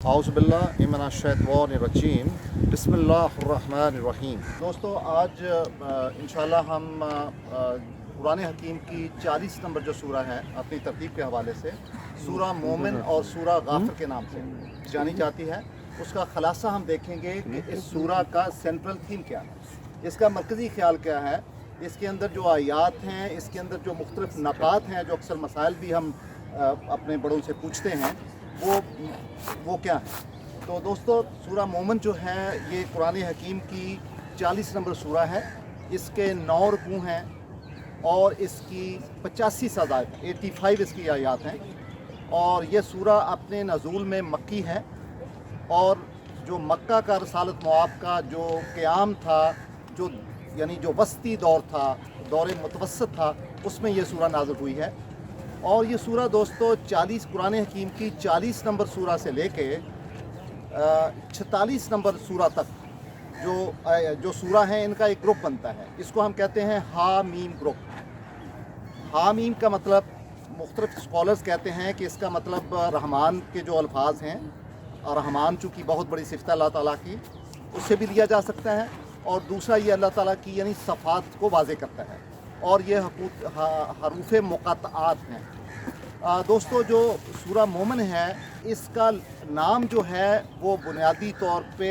औज़ुबिल्लाहि मिनश्शैतानिर्रजीम बिस्मिल्लाहिर्रहमानिर्रहीम। दोस्तों, आज इंशाल्लाह हम कुरान हकीम की 40 नंबर जो सूरा है अपनी तरतीब के हवाले से सूरा मोमिन और सूरा गाफिर के नाम से जानी जाती है, उसका ख़ुलासा हम देखेंगे कि इस सूरा का सेंट्रल थीम क्या है, इसका मरकज़ी ख्याल क्या है, इसके अंदर जो आयात हैं, इसके अंदर जो मुख्तलिफ नकात हैं, जो अक्सर मसाइल भी हम अपने बड़ों से पूछते हैं, वो क्या है। तो दोस्तों, सूरा मोमिन जो है ये कुरान हकीम की 40 नंबर सूरा है। इसके 9 रुकू हैं और इसकी 85 सजायत 85 इसकी आयात हैं। और ये सूरा अपने नज़ूल में मक्की है और जो मक्का का रसालत मुआब का जो क़याम था, जो यानी जो वस्ती दौर था, दौर मुतवस्सित था, उसमें ये सूरा नाज़िल हुई है। और ये सूरा दोस्तों 40 कुरान हकीम की 40 नंबर सूरा से लेके 46 नंबर सूरा तक जो सूरा है, इनका एक ग्रुप बनता है। इसको हम कहते हैं हामीम ग्रुप। हामीम का मतलब मुख्तलिफ स्कॉलर्स कहते हैं कि इसका मतलब रहमान के जो अल्फाज हैं, और रहमान चूँकि बहुत बड़ी सिफ़त अल्लाह ताला की, उससे भी लिया जा सकता है। और दूसरा ये अल्लाह ताला की यानी सफ़ात को वाज़े करता है। और ये हरूफ मुक़त्तआत हैं। दोस्तों, जो सूरा मोमिन है, इसका नाम जो है वो बुनियादी तौर पे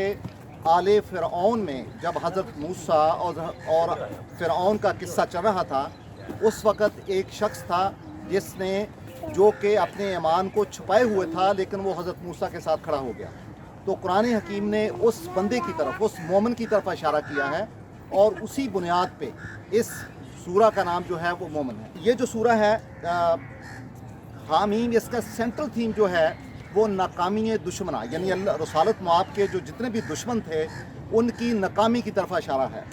आले फ़िरऔन में जब हज़रत मूसा और फ़िरऔन का किस्सा चल रहा था, उस वक़्त एक शख्स था जिसने जो कि अपने ईमान को छुपाए हुए था, लेकिन वो हज़रत मूसा के साथ खड़ा हो गया। तो कुरान हकीम ने उस बंदे की तरफ, उस मोमिन की तरफ इशारा किया है और उसी बुनियाद पे इस सूरा का नाम जो है वो मोमिन है। ये जो सूरा है हामीम, इसका सेंट्रल थीम जो है वो नाकामी दुश्मना, यानी अल्लाह रसालत मुआब के जो जितने भी दुश्मन थे उनकी नाकामी की तरफ इशारा है।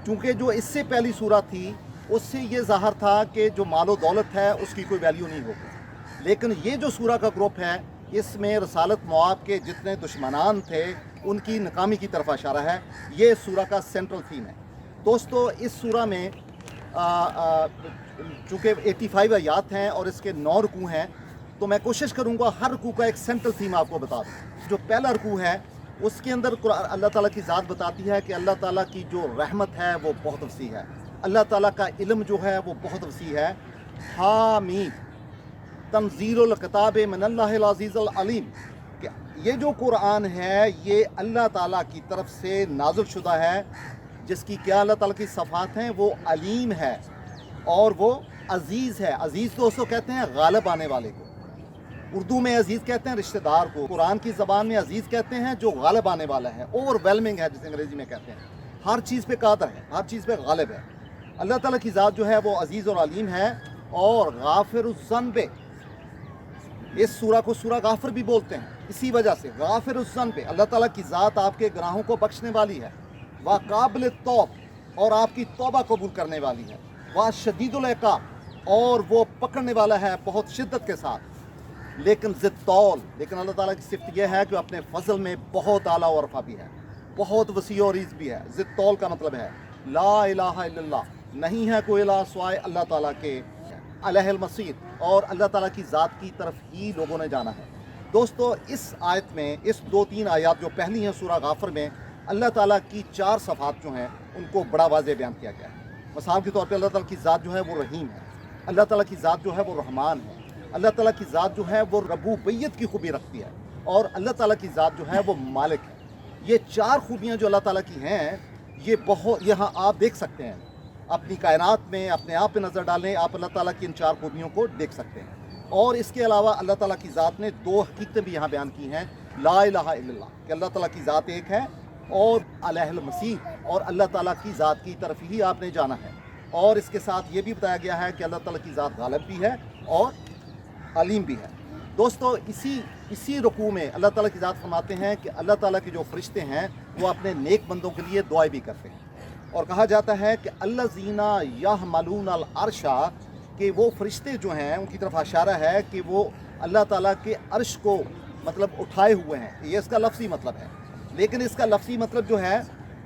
क्योंकि जो इससे पहली सूरा थी उससे ये ज़ाहिर था कि जो मालो दौलत है उसकी कोई वैल्यू नहीं होगी, लेकिन ये जो सूरा का ग्रुप है, इसमें रसालत मुआब के जितने दुश्मनान थे उनकी नाकामी की तरफ इशारा है। ये सूरा का सेंट्रल थीम है। दोस्तों, इस सूरा में चूँकि 85 आयात हैं और इसके 9 रुकू हैं, तो मैं कोशिश करूँगा हर रुकू का एक सेंट्रल थीम आपको बता दूँ। जो पहला रुकू है उसके अंदर अल्लाह ताला की ज़ात बताती है कि अल्लाह ताला की जो रहमत है वो बहुत वसी है, अल्लाह ताला का इल्म जो है वो बहुत वसी है। हामीम तंज़ीलुल किताब मिनल्लाहिल अज़ीज़िल अलीम, कि ये जो कुरान है ये अल्लाह ताला की तरफ से नाज़िल शुदा है, जिसकी क्या अल्लाह ताला की सफ़ात हैं, वो अलीम है और वो अज़ीज़ है। अज़ीज़ दोस्तों कहते हैं गालिब आने वाले को, उर्दू में अज़ीज़ कहते हैं रिश्तेदार को, कुरान की ज़बान में अज़ीज़ कहते हैं जो गालिब आने वाला है, ओवरवेलमिंग है, जिसे अंग्रेज़ी में कहते हैं, हर चीज़ पे कादिर है, हर चीज़ पे गालिब है। अल्लाह ताला की ज़ात जो है वो अज़ीज़ और अलीम है। और गाफ़िरुज़्ज़न्ब, इस सूरा को सूरा गाफिर भी बोलते हैं इसी वजह से। गाफिरुज़्ज़न्ब, अल्लाह ताला की ज़ात आपके गुनाहों को बख्शने वाली है। व काबिल तौब, और आपकी तौबा कबूल करने वाली है। व शदीदुल इक़ाब, और वो पकड़ने वाला है बहुत शिद्दत के साथ। लेकिन ज़ित्तौल, लेकिन अल्लाह ताला की सिफ़त यह है कि अपने फ़ज़ल में बहुत आला और रफ़ा भी है, बहुत वसी और ईज़ भी है। ज़ित्तौल का मतलब है ला इलाहा इल्लल्लाह, नहीं है कोई इलाह सिवाय अल्लाह ताला के, अलैहिल मसीर, और अल्लाह ताला की ज़ात की तरफ ही लोगों ने जाना है। दोस्तों, इस आयत में, इस 2-3 आयत जो पहली हैं सूरा गाफिर में, अल्लाह ताला की 4 सफ़ात जो हैं उनको बड़ा वाज़े बयान किया गया है। मिसाल के तौर पे अल्लाह ताला की ज़ात जो है वो रहीम है, अल्लाह ताला की ज़ात जो है वो रहमान है, अल्लाह ताला की ज़ात जो है वो रबूबियत की खूबी रखती है, और अल्लाह ताला की ज़ात जो है वो मालिक है। ये 4 खूबियाँ जो अल्लाह ताला की हैं, ये बहुत, यहाँ आप देख सकते हैं अपनी कायनात में, अपने आप पे नज़र डालें, आप अल्लाह ताला की इन 4 खूबियों को देख सकते हैं। और इसके अलावा अल्लाह ताला की ज़ात ने 2 हकीकतें भी यहाँ बयान की हैं। ला इलाहा इल्लल्लाह, कि अल्लाह ताला की ज़ात एक है, और अलैहिल मसीह, और अल्लाह ताला की ज़ात की तरफ ही आपने जाना है। और इसके साथ ये भी बताया गया है कि अल्लाह ताला की ज़ात गालिब भी है और अलीम भी है। दोस्तों, इसी रुकू में अल्लाह ताला की ज़ात फरमाते हैं कि अल्लाह ताला के जो फरिश्ते हैं वो अपने नेक बंदों के लिए दुआएं भी करते हैं। और कहा जाता है कि अल्लज़ीना यहमलूनल अर्शा, कि वो फरिश्ते जो हैं उनकी तरफ इशारा है कि वो अल्लाह ताला के अर्श को मतलब उठाए हुए हैं। ये इसका लफ्ज़ी मतलब है, लेकिन इसका लफ्ज़ी मतलब जो है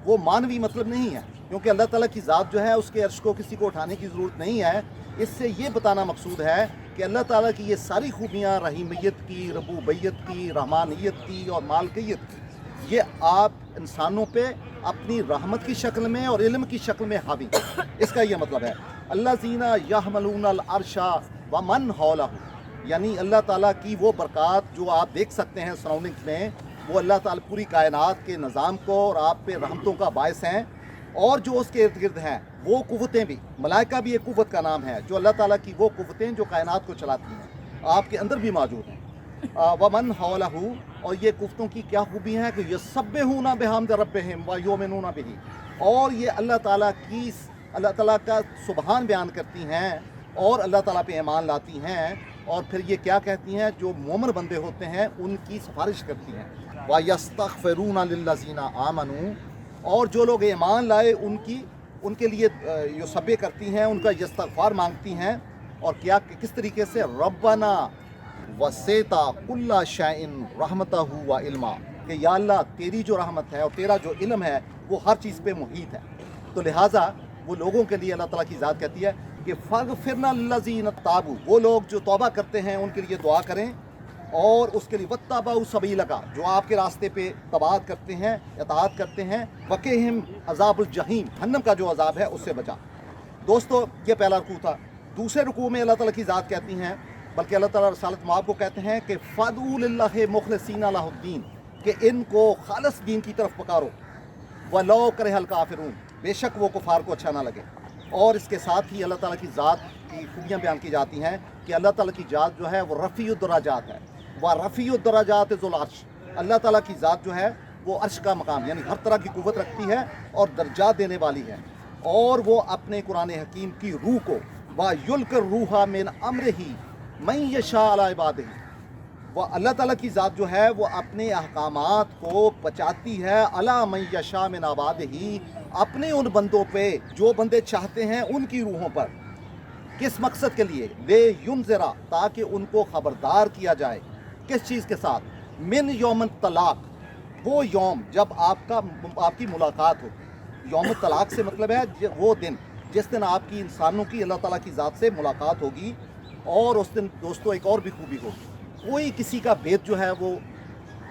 वो मानवी मतलब नहीं है, क्योंकि अल्लाह ताला की ज़ात जो है उसके अर्श को किसी को उठाने की ज़रूरत नहीं है। इससे ये बताना मकसूद है कि अल्लाह ताला की ये सारी खूबियाँ रहीमियत की, रबूबियत की, रहमानियत की और मालकियत की, ये आप इंसानों पे अपनी रहमत की शक्ल में और इल्म की शक्ल में हावी है। इसका ये मतलब है अल्लाज़ीना यहमलूनल अर्शा व मन हौलहू, यानी अल्लाह ताला की वो बरक़ात जो आप देख सकते हैं सराउंडिंग्स में, वो अल्लाह ताला पूरी कायनात के निज़ाम को और आप पे रहमतों का बायस हैं। और जो उसके इर्द गिर्द हैं वो कुव्वतें भी, मलाइका भी एक कुव्वत का नाम है, जो अल्लाह ताला की वो कुव्वतें जो कायनात को चलाती हैं आपके अंदर भी मौजूद हैं। वमन हौलहू, और ये कुव्वतों की क्या खूबी हैं कि यसब्बिहूना बिहम्दि रब्बिहिम व युमिनूना बिही, और ये अल्लाह ताला का सुबहान बयान करती हैं और अल्लाह ताला पे ईमान लाती हैं। और फिर ये क्या कहती हैं, जो मोमिन बंदे होते हैं उनकी सिफारिश करती हैं। व यस्तग़फिरूना लिल्लज़ीना आमनू, और जो लोग ईमान लाए उनके लिए युसब्बिह करती हैं, उनका इस्तग़फ़ार मांगती हैं। और क्या किस तरीके से, रब्बना वसेता कुल्ला शैइन रहमतहू व इल्मा, कि या अल्लाह तेरी जो रहमत है और तेरा जो इल्म है वो हर चीज़ पे मुहीत है। तो लिहाजा वो लोगों के लिए अल्लाह ताला की ज़ात कहती है कि फ़ग़फ़िरना लिल्लज़ीना ताबू, वो लोग जो तौबा करते हैं उनके लिए दुआ करें, और उसके लिए वत्तबऊ सबीलका, जो आपके रास्ते पे तबात करते हैं, इताअत करते हैं, वक़िहिम अज़ाबुल जहीम, जहन्नम का जो अज़ाब है उससे बचा। दोस्तों ये पहला रुकू था। दूसरे रुकू में अल्लाह ताला की ज़ात कहती हैं, बल्कि अल्लाह ताला रसालत मआब को कहते हैं कि फ़दऊ लिल्लाहि मुख़लिसीना लहुद्दीन, कि इनको खालिस दीन की तरफ पुकारो, वलौ करहल काफ़िरून, बेशक वो कुफ़ार को अच्छा ना लगे। और इसके साथ ही अल्लाह ताला की ज़ात की खूबियाँ बयान की जाती हैं कि अल्लाह ताला की ज़ात जो है वो रफ़ीउद्दराजात है, व रफ़ीउद्दराजात ज़ुल अर्श, अल्लाह ताला की ज़ात जो है वो अर्श का मकाम, यानी हर तरह की कुव्वत रखती है और दर्जात देने वाली है। और वो अपने कुरान हकीम की रूह को, व युल्क़िर रूहा मिन अम्रिही मन यशा अला इबादिही, वो अल्लाह ताला की ज़ात जो है वो अपने अहकामात को बचाती है, अला मन यशा मिन इबादिही, अपने उन बंदों पे जो बंदे चाहते हैं उनकी रूहों पर। किस मकसद के लिए, ले युनज़िरा, ताकि उनको ख़बरदार किया जाए। किस चीज़ के साथ, मिन यौम तलाक, वो यौम जब आपकी मुलाकात होगी। यौम तलाक से मतलब है वो दिन जिस दिन आपकी इंसानों की अल्लाह ताला की ज़ात से मुलाकात होगी। और उस दिन दोस्तों एक और भी खूबी होगी, कोई किसी का भेद जो है वो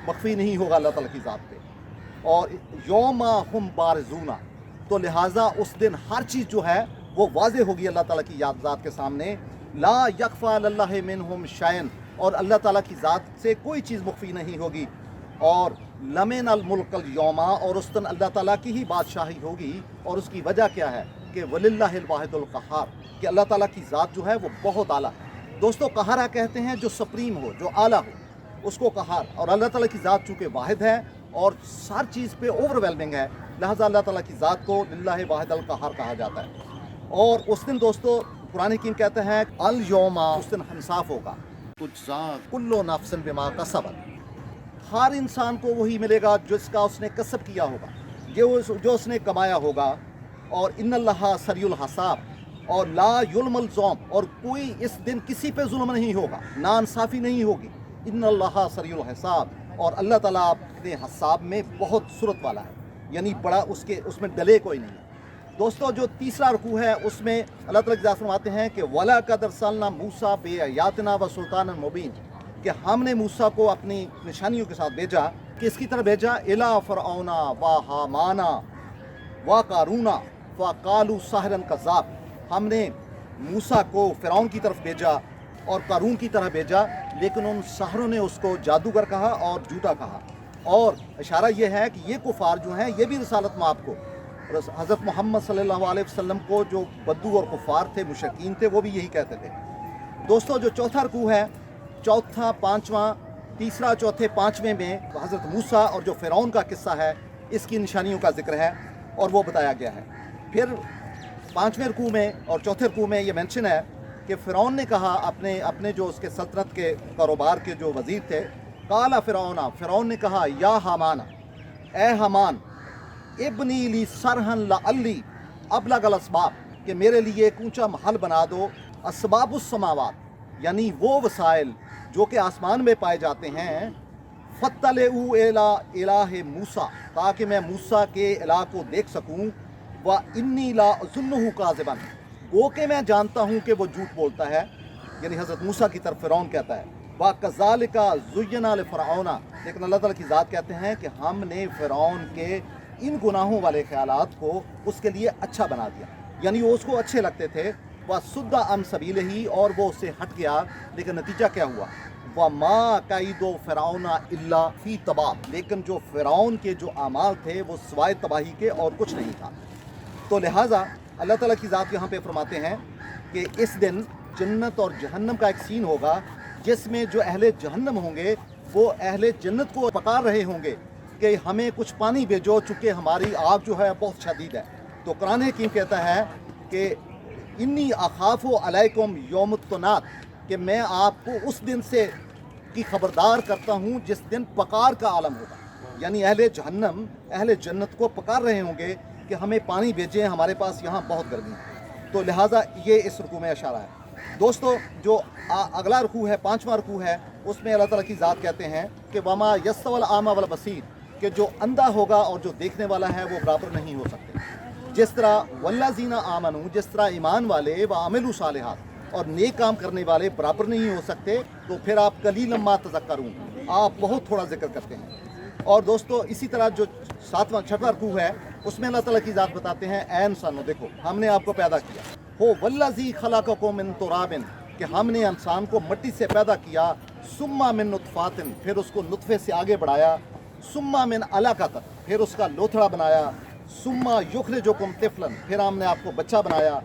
मख्फी नहीं होगा अल्लाह ताला की ज़ात पे। और यौमा हुम बारज़ूना, तो लिहाजा उस दिन हर चीज़ जो है वो वाज़े होगी अल्लाह ताला की ज़ात के सामने। ला यख्फ़ा अलल्लाहि मिनहुम शैन, और अल्लाह ताला की ज़ात से कोई चीज़ मुख्फी नहीं होगी। और लमिनल मुल्कल यौमा, और उस दिन अल्लाह ताला की ही बादशाही होगी। और उसकी वजह क्या है कि वलिल्लाहिल वाहिदुल क़हार, कि अल्लाह ताला की ज़ात जो है वो बहुत आला है। दोस्तों कहारा कहते हैं जो सुप्रीम हो, जो आला हो, उसको कहार। और अल्लाह ताला की ज़ात चूँकि वाहिद है और हर चीज़ पे ओवरवेलमिंग है, लिहाजा अल्लाह ताला की ज़ात को लिल्लाहि वाहिदुल क़हार कहा जाता है। और उस दिन दोस्तों कुरान हकीम कहते हैं अल यौमा, उस दिन इंसाफ होगा, तुज्ज़ा कुल्लु नफ्सिन बिमा कसबत, हर इंसान को वही मिलेगा जिसका उसने कसब किया होगा, जो उसने कमाया होगा। और इन्नल्लाहा सरीउल हिसाब, और ला युल्मल ज़ौम, और कोई इस दिन किसी पे जुल्म नहीं होगा, नाइंसाफ़ी नहीं होगी। इन्नल्लाहा सरीउल हिसाब, और अल्लाह ताला अपने हिसाब में बहुत सुरत वाला है, यानी बड़ा उसमें डले कोई नहीं है। दोस्तों जो तीसरा रुकू है उसमें अल्लाह ताला की ज़ात फरमाते हैं कि वला कद अरसलना मूसा बेआयातिना व सुल्तान मुबीन, कि हमने मूसा को अपनी निशानियों के साथ भेजा। किसकी तरफ भेजा, इला फ़िरऔना व हामाना व कारूना व कालू साहिरन कज़्ज़ाब, हमने मूसा को फ़िरऔन की तरफ भेजा और कारून की तरफ भेजा, लेकिन उन साहरों ने उसको जादूगर कहा और झूठा कहा। और इशारा ये है कि ये कुफ़ार जो हैं ये भी रिसालत में आपको हज़रत मोहम्मद सल्लल्लाहु अलैहि वसल्लम को जो बद्दू और कुफ़ार थे, मुशरिकीन थे, वो भी यही कहते थे। दोस्तों जो चौथा रुकू है, चौथा, पाँचवां, तीसरा, चौथे, पाँचवें में हज़रत मूसा और जो फ़िरऔन का किस्सा है इसकी निशानियों का जिक्र है और वो बताया गया है। फिर पाँचवें रुकू में और चौथे रुकू में ये मेंशन है कि फ़िरऔन ने कहा अपने जो उसके सल्तनत के कारोबार के जो वज़ीर थे, काला फ़िरऔन ने कहा या हामाना, ए हमान, इब्नी ली सरहन लअल्ली अबलगल अस्बाब, कि मेरे लिए एक ऊंचा महल बना दो, अस्बाबुस समावात, यानी वो वसाइल जो कि आसमान में पाए जाते हैं, फत्तलऊ इला इलाहे मूसा, ताकि मैं मूसा के इलाह को देख सकूं, व इन्नी ला अज़ुन्नुहु काज़िबन, गो के मैं जानता हूँ कि वो झूठ बोलता है, यानी हज़रत मूसा की तरफ फ़िरौन कहता है, वा कज़ालिका ज़ुय्यना लिफ़िरऔना, लेकिन अल्लाह ताला की ज़ात कहते हैं कि हमने फ़िरौन के इन गुनाहों वाले ख्यालात को उसके लिए अच्छा बना दिया, यानी वो उसको अच्छे लगते थे। वह सुद्दा अन सबीलिही, और वो उससे हट गया, लेकिन नतीजा क्या हुआ, व मा काइदो फ़िरऔना इल्ला फ़ी तबाह, लेकिन जो फ़िरौन के जो आमाल थे वो सिवाय तबाही के और कुछ नहीं था। तो लिहाजा अल्लाह ताला की ज़ात यहाँ पे फरमाते हैं कि इस दिन जन्नत और जहन्नम का एक सीन होगा, जिसमें जो अहले जहन्नम होंगे वो अहले जन्नत को पकार रहे होंगे कि हमें कुछ पानी भेजो, चूँकि हमारी आग जो है बहुत शदीद है। तो कुरान हकीम कहता है कि इन्नी अखाफ़ु अलैकुम यौमुत्तनात, कि मैं आपको उस दिन से की खबरदार करता हूँ जिस दिन पकार का आलम होगा, यानी अहले जहन्नम अहले जन्नत को पकार रहे होंगे कि हमें पानी भेजें, हमारे पास यहाँ बहुत गर्मी है। तो लिहाजा ये इस रुकू में इशारा है। दोस्तों, जो अगला रुकू है, 5वां रुकू है, उसमें अल्लाह ताला की ज़ात कहते हैं कि वमा यस्तवल आमा वल बसीर, कि जो अंधा होगा और जो देखने वाला है वो बराबर नहीं हो सकते। जिस तरह वल्लाज़ीना आमनू, जिस तरह ईमान वाले व आमिलू सालिहात, और नेक काम करने वाले बराबर नहीं हो सकते, तो फिर आप कलीलन मा तज़क्करून, आप बहुत थोड़ा जिक्र करते हैं। और दोस्तों, इसी तरह जो 6वां रुकू है, उसमें अल्लाह ताला की ज़ात बताते हैं, ऐ इंसानो, देखो हमने आपको पैदा किया, हो वल्लाज़ी खलक़कुम मिन तुराबिन, कि हमने इंसान को मिट्टी से पैदा किया, सुम्मा मिन नुतफ़ातिन, फिर उसको नुतफ़े से आगे बढ़ाया, सुम्मा मिन अलक़तन, फिर उसका लोथड़ा बनाया, सुम्मा युख़रिजुकुम तिफ़लन, फिर हमने आपको बच्चा बनाया,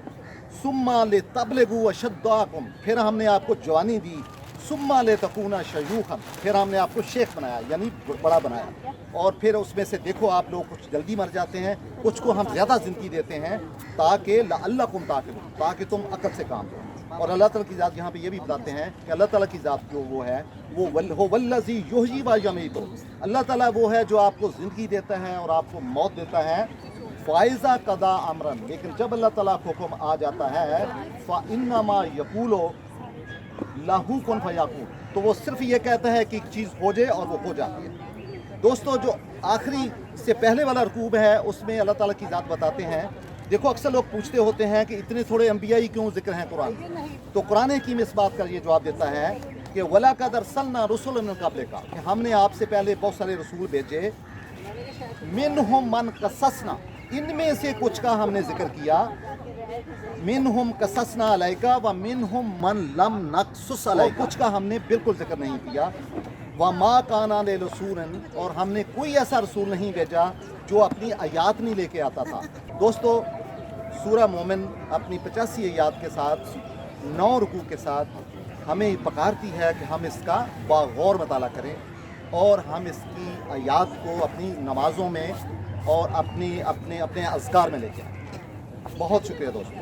सुम्मा लितबलिगू अशद्दाकुम, फिर हमने आपको जवानी दी, सुम्मा लितकूना शयूखन, फिर हमने आपको शेख बनाया, यानी बड़ा बनाया। और फिर उसमें से देखो, आप लोग कुछ जल्दी मर जाते हैं, कुछ को हम ज़्यादा ज़िंदगी देते हैं, ताकि लअल्लकुम ताक़िलून, ताकि तुम अक़ल से काम लो। और अल्लाह ताला की ज़ात यहाँ पे ये भी बताते हैं कि अल्लाह ताला की ज़ात जो वो है, वो वल्लज़ी युहयी व युमीतु, अल्लाह ताला वो है जो आपको ज़िंदगी देता है और आपको मौत देता है। फ़ाइज़ा कदा अमरन, लेकिन जब अल्लाह ताला का हुक्म आ जाता है, फ़इन्नमा यक़ूलु लहू कुन फ़यकून, तो वो सिर्फ ये कहता है कि चीज़ हो जाए और वो हो जाती है। दोस्तों, जो आखिरी से पहले वाला रुकूब है, उसमें अल्लाह ताला की ज़ात बताते हैं, देखो अक्सर लोग पूछते होते हैं कि इतने थोड़े अंबिया ही क्यों जिक्र हैं कुरान, तो कुरान हकीम इस बात का ये जवाब देता है कि वला कद अरसलना रुसुलन मिन क़ब्लिका, कि हमने आपसे पहले बहुत सारे रसूल भेजे, मिनहुम मन कससना, इनमें से कुछ का हमने जिक्र किया, मिनहुम कससना अलैका व मिनहुम मन लम नक़्सुस अलैका, कुछ का हमने बिल्कुल जिक्र नहीं किया, व मा काना लिरसूलिन, और हमने कोई ऐसा रसूल नहीं भेजा जो अपनी आयात नहीं लेके आता था। दोस्तों, सूरह मोमिन अपनी 85 आयात के साथ 9 रुकू के साथ हमें पकारती है कि हम इसका बागौर मताला करें और हम इसकी आयात को अपनी नमाज़ों में और अपने अज़कार में लेके आएं। बहुत शुक्रिया दोस्तों।